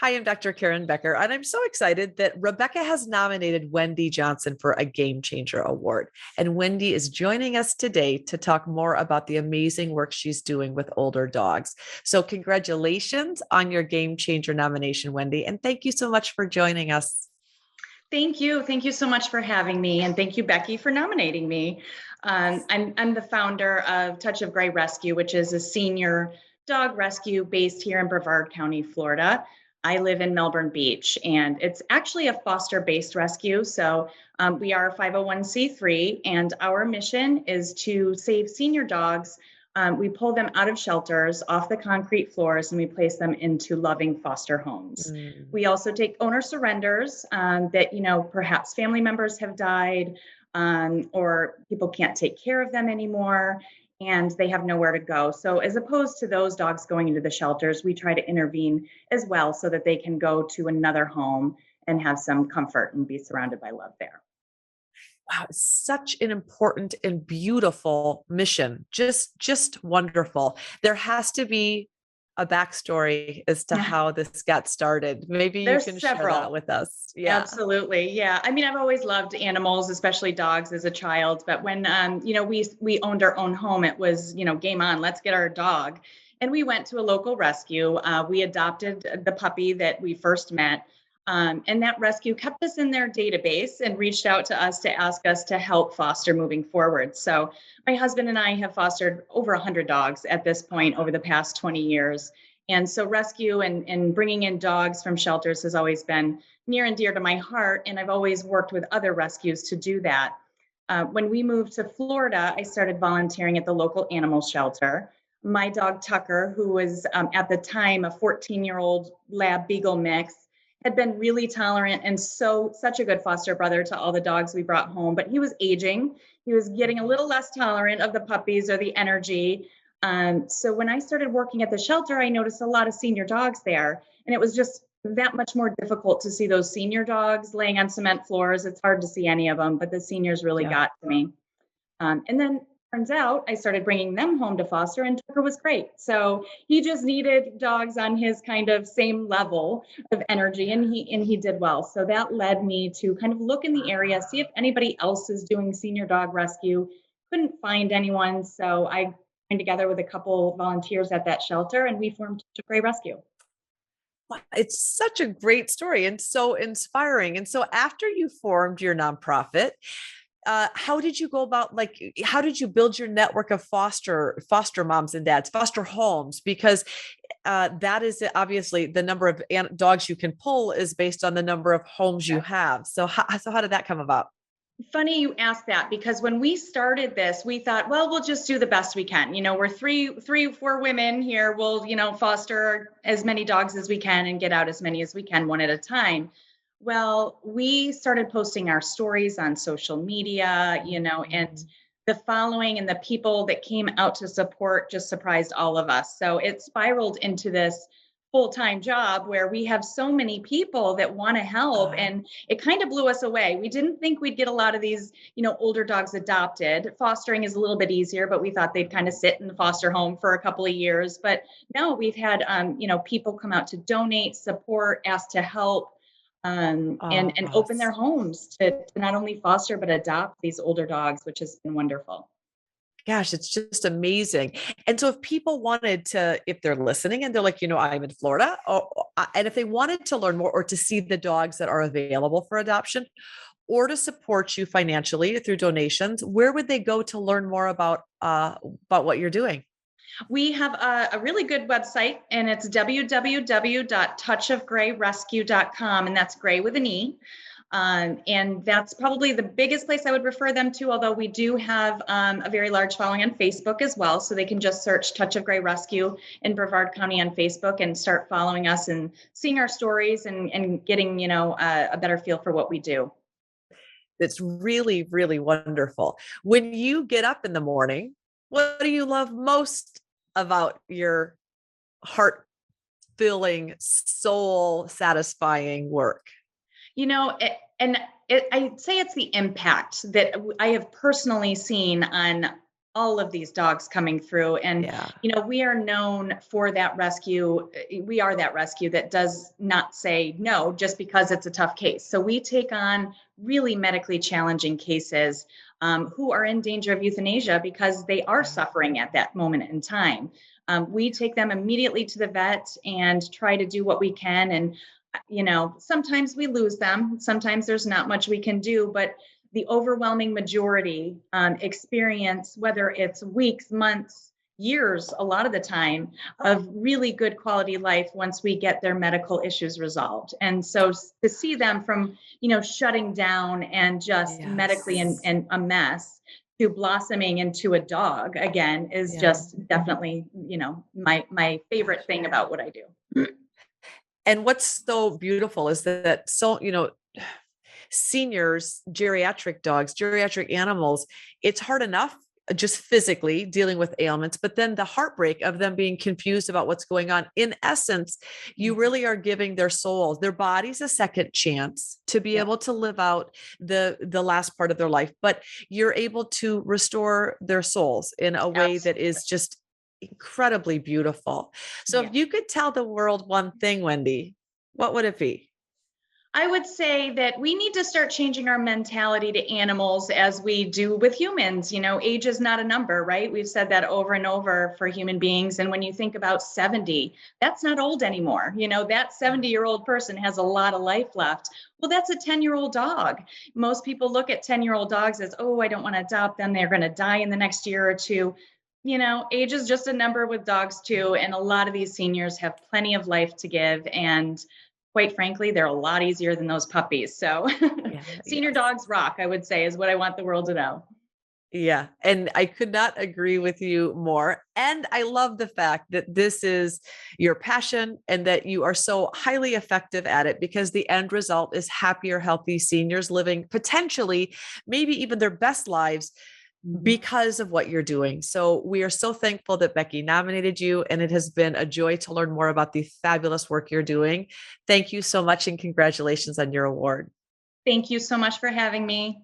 Hi, I'm Dr. Karen Becker, and I'm so excited that Rebecca has nominated Wendy Johnson for a Game Changer Award. And Wendy is joining us today to talk more about the amazing work she's doing with older dogs. So, congratulations on your Game Changer nomination, Wendy. And thank you so much for joining us. Thank you. Thank you so much for having me. And thank you, Becky, for nominating me. I'm the founder of Touch of Gray Rescue, which is a senior dog rescue based here in Brevard County, Florida. I live in Melbourne Beach, and it's actually a foster based rescue. So we are a 501c3, and our mission is to save senior dogs. We pull them out of shelters, off the concrete floors, and we place them into loving foster homes. Mm. We also take owner surrenders that, perhaps family members have died, or people can't take care of them anymore and they have nowhere to go. So, as opposed to those dogs going into the shelters, we try to intervene as well so that they can go to another home and have some comfort and be surrounded by love there. Wow, it's such an important and beautiful mission. Just wonderful. There has to be a backstory as to how this got started. Maybe you There's can share that several. with us. Yeah. Absolutely. Yeah. I mean, I've always loved animals, especially dogs as a child. But when, we owned our own home, it was, game on, let's get our dog. And we went to a local rescue. We adopted the puppy that we first met. And that rescue kept us in their database and reached out to us to ask us to help foster moving forward. So my husband and I have fostered over 100 dogs at this point over the past 20 years. And so rescue and bringing in dogs from shelters has always been near and dear to my heart. And I've always worked with other rescues to do that. When we moved to Florida, I started volunteering at the local animal shelter. My dog Tucker, who was at the time a 14-year-old lab beagle mix, had been really tolerant and such a good foster brother to all the dogs we brought home, but he was aging. He was getting a little less tolerant of the puppies or the energy. So when I started working at the shelter, I noticed a lot of senior dogs there, and it was just that much more difficult to see those senior dogs laying on cement floors. It's hard to see any of them, but the seniors really Yeah. got to me. And then turns out I started bringing them home to foster, and Tucker was great. So he just needed dogs on his kind of same level of energy, and he did well. So that led me to kind of look in the area, see if anybody else is doing senior dog rescue. Couldn't find anyone, so I joined together with a couple volunteers at that shelter, and we formed Gray Rescue. Wow, it's such a great story and so inspiring. And so after you formed your nonprofit, how did you go about, like, how did you build your network of foster moms and dads, foster homes? Because that is obviously the number of dogs you can pull is based on the number of homes you have. So how did that come about? Funny you ask that, because when we started this, we thought, well, we'll just do the best we can. We're four women here. We'll, foster as many dogs as we can and get out as many as we can, one at a time. Well, we started posting our stories on social media, and the following and the people that came out to support just surprised all of us. So it spiraled into this full-time job where we have so many people that want to help, Uh, and it kind of blew us away. We didn't think we'd get a lot of these, older dogs adopted. Fostering is a little bit easier, but we thought they'd kind of sit in the foster home for a couple of years. But no, we've had, people come out to donate, support, ask to help, and uh, open their homes to not only foster but adopt these older dogs, which has been wonderful. Gosh, it's just amazing. And so if people wanted to, if they're listening and they're like, I'm in Florida, and if they wanted to learn more or to see the dogs that are available for adoption or to support you financially through donations, where would they go to learn more about what you're doing? We have a really good website, and it's www.touchofgrayrescue.com, and that's gray with an E. And that's probably the biggest place I would refer them to, although we do have a very large following on Facebook as well. So they can just search Touch of Gray Rescue in Brevard County on Facebook and start following us and seeing our stories and getting, a better feel for what we do. It's really, really wonderful. When you get up in the morning, what do you love most about your heart filling, soul satisfying work? And I'd say it's the impact that I have personally seen on all of these dogs coming through. And, Yeah. we are known for that rescue. We are that rescue that does not say no just because it's a tough case. So we take on really medically challenging cases, who are in danger of euthanasia because they are Yeah. suffering at that moment in time. We take them immediately to the vet and try to do what we can. And, sometimes we lose them. Sometimes there's not much we can do, but the overwhelming majority experience, whether it's weeks, months, years, a lot of the time, of really good quality life once we get their medical issues resolved. And so to see them from, shutting down and just medically Yes. and a mess to blossoming into a dog again is Yeah. just definitely, my favorite thing about what I do. And what's so beautiful is that so, seniors, geriatric dogs, geriatric animals, it's hard enough just physically dealing with ailments, but then the heartbreak of them being confused about what's going on. In essence, you Yeah. really are giving their souls, their bodies a second chance to be Yep. able to live out the last part of their life, but you're able to restore their souls in a way that Absolutely. is just incredibly beautiful. So if Yeah. you could tell the world one thing, Wendy, what would it be? I would say that we need to start changing our mentality to animals as we do with humans. Age is not a number, right? We've said that over and over for human beings. And when you think about 70, that's not old anymore. That Yeah. 70-year-old person has a lot of life left. Well, that's a 10-year-old dog. Most people look at 10-year-old dogs as, oh, I don't want to adopt them. They're going to die in the next year or two. Age is just a number with dogs too. And a lot of these seniors have plenty of life to give. And quite frankly, they're a lot easier than those puppies. So Yeah. senior Yes. dogs rock, I would say, is what I want the world to know. Yeah. And I could not agree with you more. And I love the fact that this is your passion and that you are so highly effective at it because the end result is happier, healthy seniors living potentially, maybe even their best lives Mhm. because of what you're doing. So we are so thankful that Becky nominated you. And it has been a joy to learn more about the fabulous work you're doing. Thank you so much and congratulations on your award. Thank you so much for having me.